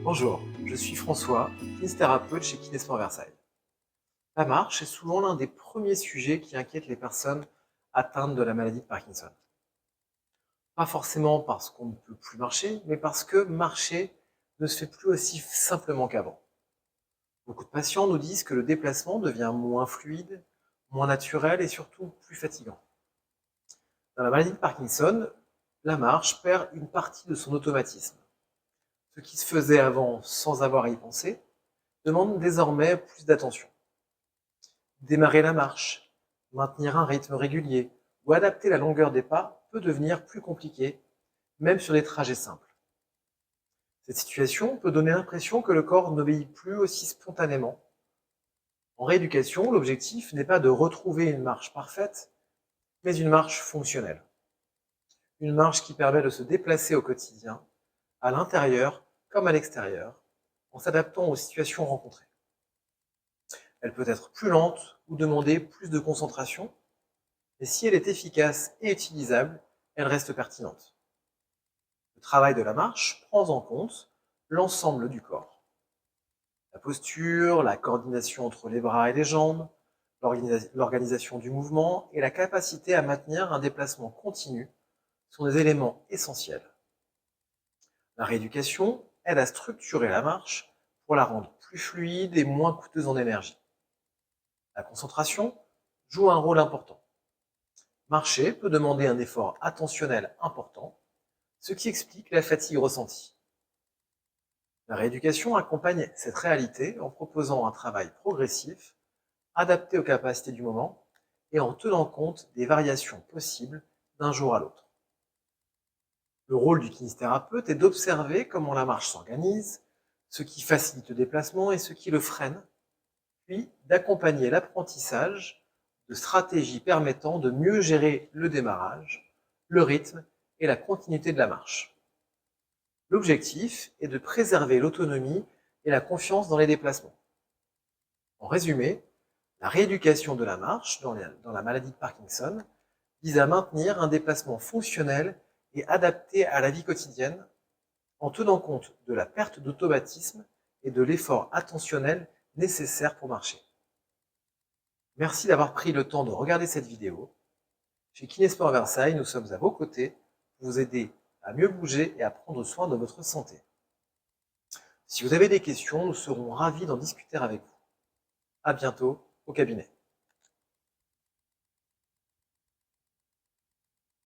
Bonjour, je suis François, kinésithérapeute chez Kinésport Versailles. La marche est souvent l'un des premiers sujets qui inquiètent les personnes atteintes de la maladie de Parkinson. Pas forcément parce qu'on ne peut plus marcher, mais parce que marcher ne se fait plus aussi simplement qu'avant. Beaucoup de patients nous disent que le déplacement devient moins fluide, moins naturel et surtout plus fatigant. Dans la maladie de Parkinson, la marche perd une partie de son automatisme. Ce qui se faisait avant sans avoir à y penser demande désormais plus d'attention. Démarrer la marche, maintenir un rythme régulier ou adapter la longueur des pas peut devenir plus compliqué, même sur des trajets simples. Cette situation peut donner l'impression que le corps n'obéit plus aussi spontanément. En rééducation, l'objectif n'est pas de retrouver une marche parfaite, mais une marche fonctionnelle. Une marche qui permet de se déplacer au quotidien, à l'intérieur comme à l'extérieur, en s'adaptant aux situations rencontrées. Elle peut être plus lente ou demander plus de concentration, mais si elle est efficace et utilisable, elle reste pertinente. Le travail de la marche prend en compte l'ensemble du corps. La posture, la coordination entre les bras et les jambes, l'organisation du mouvement et la capacité à maintenir un déplacement continu sont des éléments essentiels. La rééducation aide à structurer la marche pour la rendre plus fluide et moins coûteuse en énergie. La concentration joue un rôle important. Marcher peut demander un effort attentionnel important, ce qui explique la fatigue ressentie. La rééducation accompagne cette réalité en proposant un travail progressif, adapté aux capacités du moment et en tenant compte des variations possibles d'un jour à l'autre. Le rôle du kinésithérapeute est d'observer comment la marche s'organise, ce qui facilite le déplacement et ce qui le freine, puis d'accompagner l'apprentissage de stratégies permettant de mieux gérer le démarrage, le rythme et la continuité de la marche. L'objectif est de préserver l'autonomie et la confiance dans les déplacements. En résumé, la rééducation de la marche dans la maladie de Parkinson vise à maintenir un déplacement fonctionnel et adapté à la vie quotidienne en tenant compte de la perte d'automatisme et de l'effort attentionnel nécessaire pour marcher. Merci d'avoir pris le temps de regarder cette vidéo. Chez Kinésport Versailles, nous sommes à vos côtés pour vous aider à mieux bouger et à prendre soin de votre santé. Si vous avez des questions, nous serons ravis d'en discuter avec vous. À bientôt au cabinet.